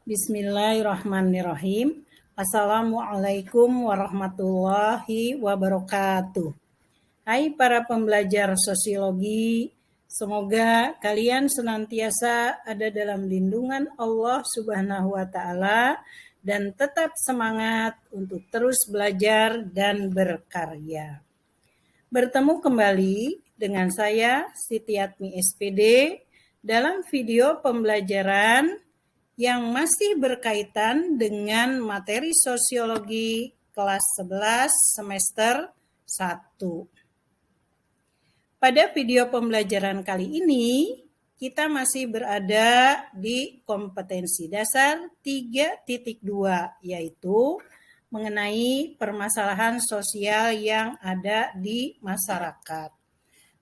Bismillahirrahmanirrahim. Assalamualaikum warahmatullahi wabarakatuh. Hai para pembelajar sosiologi, semoga kalian senantiasa ada dalam lindungan Allah Subhanahu wa Ta'ala dan tetap semangat untuk terus belajar dan berkarya. Bertemu kembali dengan saya Siti Atmi SPD dalam video pembelajaran yang masih berkaitan dengan materi sosiologi kelas 11 semester 1. Pada video pembelajaran kali ini, kita masih berada di kompetensi dasar 3.2, yaitu mengenai permasalahan sosial yang ada di masyarakat.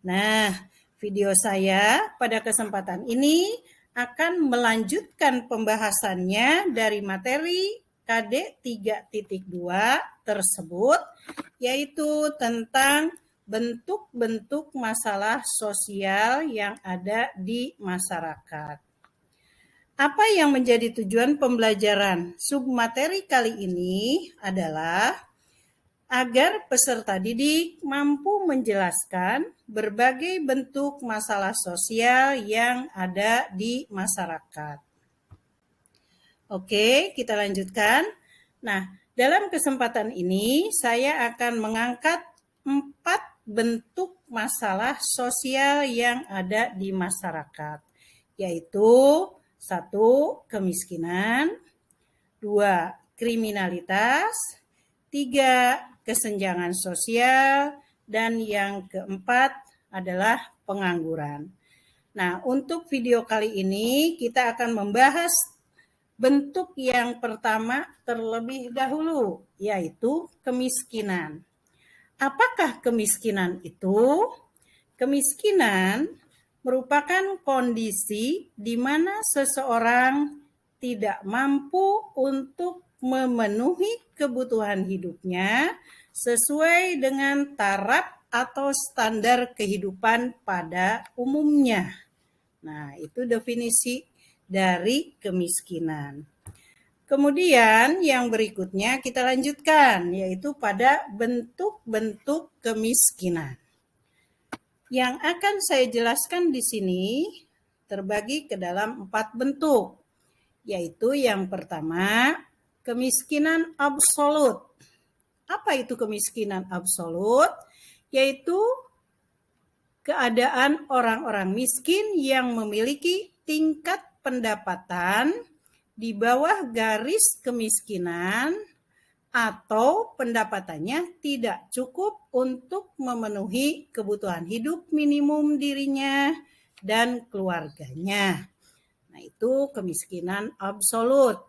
Nah, video saya pada kesempatan ini akan melanjutkan pembahasannya dari materi KD 3.2 tersebut, yaitu tentang bentuk-bentuk masalah sosial yang ada di masyarakat. Apa yang menjadi tujuan pembelajaran submateri kali ini adalah agar peserta didik mampu menjelaskan berbagai bentuk masalah sosial yang ada di masyarakat. Oke, kita lanjutkan. Nah, dalam kesempatan ini saya akan mengangkat 4 bentuk masalah sosial yang ada di masyarakat, yaitu 1. Kemiskinan, 2. Kriminalitas, 3. Kesenjangan sosial, dan yang keempat adalah pengangguran. Nah, untuk video kali ini kita akan membahas bentuk yang pertama terlebih dahulu, yaitu kemiskinan. Apakah kemiskinan itu? Kemiskinan merupakan kondisi di mana seseorang tidak mampu untuk memenuhi kebutuhan hidupnya sesuai dengan taraf atau standar kehidupan pada umumnya. Nah, itu definisi dari kemiskinan. Kemudian yang berikutnya kita lanjutkan, yaitu pada bentuk-bentuk kemiskinan. Yang akan saya jelaskan di sini terbagi ke dalam 4 bentuk, yaitu yang pertama, kemiskinan absolut. Apa itu kemiskinan absolut? Yaitu keadaan orang-orang miskin yang memiliki tingkat pendapatan di bawah garis kemiskinan atau pendapatannya tidak cukup untuk memenuhi kebutuhan hidup minimum dirinya dan keluarganya. Nah, itu kemiskinan absolut.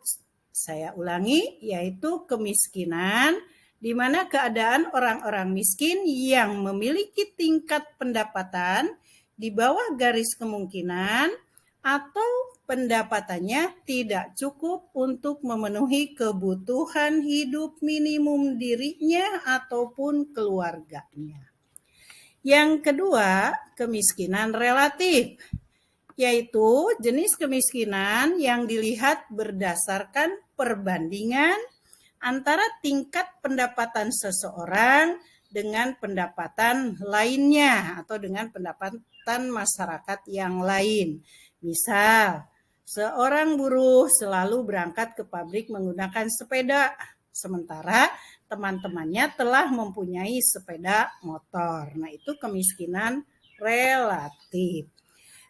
Saya ulangi, yaitu kemiskinan di mana keadaan orang-orang miskin yang memiliki tingkat pendapatan di bawah garis kemungkinan atau pendapatannya tidak cukup untuk memenuhi kebutuhan hidup minimum dirinya ataupun keluarganya. Yang kedua, kemiskinan relatif, yaitu jenis kemiskinan yang dilihat berdasarkan perbandingan antara tingkat pendapatan seseorang dengan pendapatan lainnya atau dengan pendapatan masyarakat yang lain. Misal, seorang buruh selalu berangkat ke pabrik menggunakan sepeda, sementara teman-temannya telah mempunyai sepeda motor. Nah, itu kemiskinan relatif.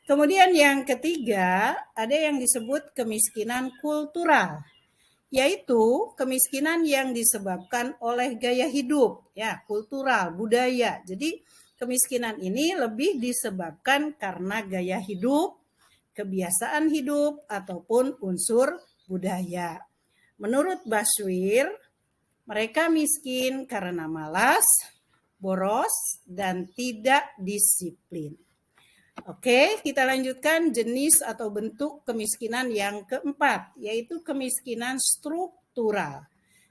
Kemudian yang ketiga, ada yang disebut kemiskinan kultural, yaitu kemiskinan yang disebabkan oleh gaya hidup, ya, kultural, budaya. Jadi kemiskinan ini lebih disebabkan karena gaya hidup, kebiasaan hidup, ataupun unsur budaya. Menurut Baswir, mereka miskin karena malas, boros, dan tidak disiplin. Oke, kita lanjutkan jenis atau bentuk kemiskinan yang keempat, yaitu kemiskinan struktural.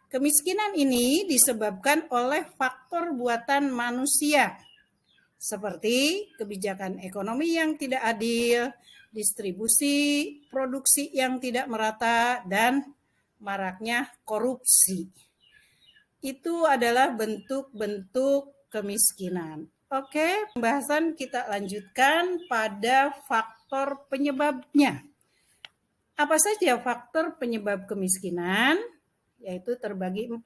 Kemiskinan ini disebabkan oleh faktor buatan manusia, seperti kebijakan ekonomi yang tidak adil, distribusi, produksi yang tidak merata, dan maraknya korupsi. Itu adalah bentuk-bentuk kemiskinan. Oke, pembahasan kita lanjutkan pada faktor penyebabnya. Apa saja faktor penyebab kemiskinan? Yaitu terbagi 4.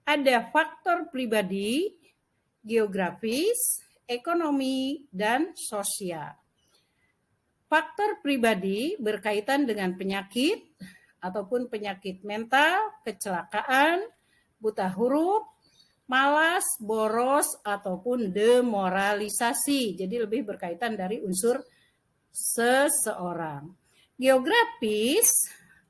Ada faktor pribadi, geografis, ekonomi, dan sosial. Faktor pribadi berkaitan dengan penyakit ataupun penyakit mental, kecelakaan, buta huruf, malas, boros, ataupun demoralisasi. Jadi lebih berkaitan dari unsur seseorang. Geografis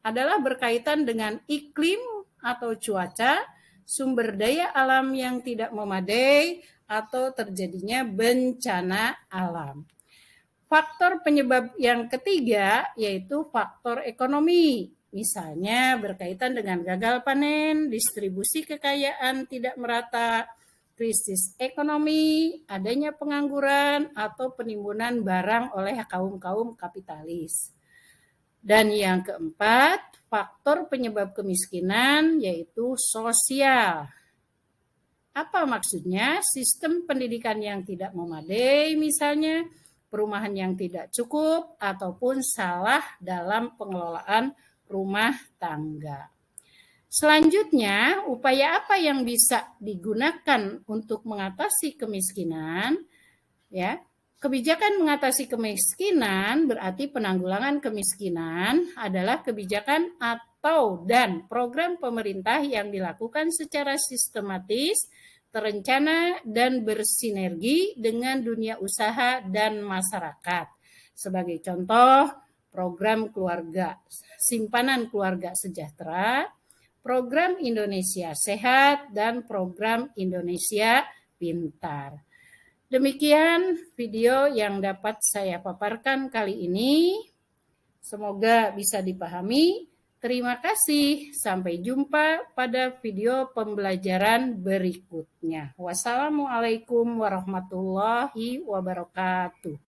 adalah berkaitan dengan iklim atau cuaca, sumber daya alam yang tidak memadai, atau terjadinya bencana alam. Faktor penyebab yang ketiga yaitu faktor ekonomi. Misalnya berkaitan dengan gagal panen, distribusi kekayaan tidak merata, krisis ekonomi, adanya pengangguran, atau penimbunan barang oleh kaum-kaum kapitalis. Dan yang keempat, faktor penyebab kemiskinan yaitu sosial. Apa maksudnya? Sistem pendidikan yang tidak memadai misalnya, perumahan yang tidak cukup, ataupun salah dalam pengelolaan rumah tangga. Selanjutnya, upaya apa yang bisa digunakan untuk mengatasi kemiskinan? Ya, kebijakan mengatasi kemiskinan berarti penanggulangan kemiskinan adalah kebijakan atau dan program pemerintah yang dilakukan secara sistematis, terencana, dan bersinergi dengan dunia usaha dan masyarakat. Sebagai contoh, program keluarga, simpanan keluarga sejahtera, program Indonesia Sehat, dan program Indonesia Pintar. Demikian video yang dapat saya paparkan kali ini. Semoga bisa dipahami. Terima kasih. Sampai jumpa pada video pembelajaran berikutnya. Wassalamualaikum warahmatullahi wabarakatuh.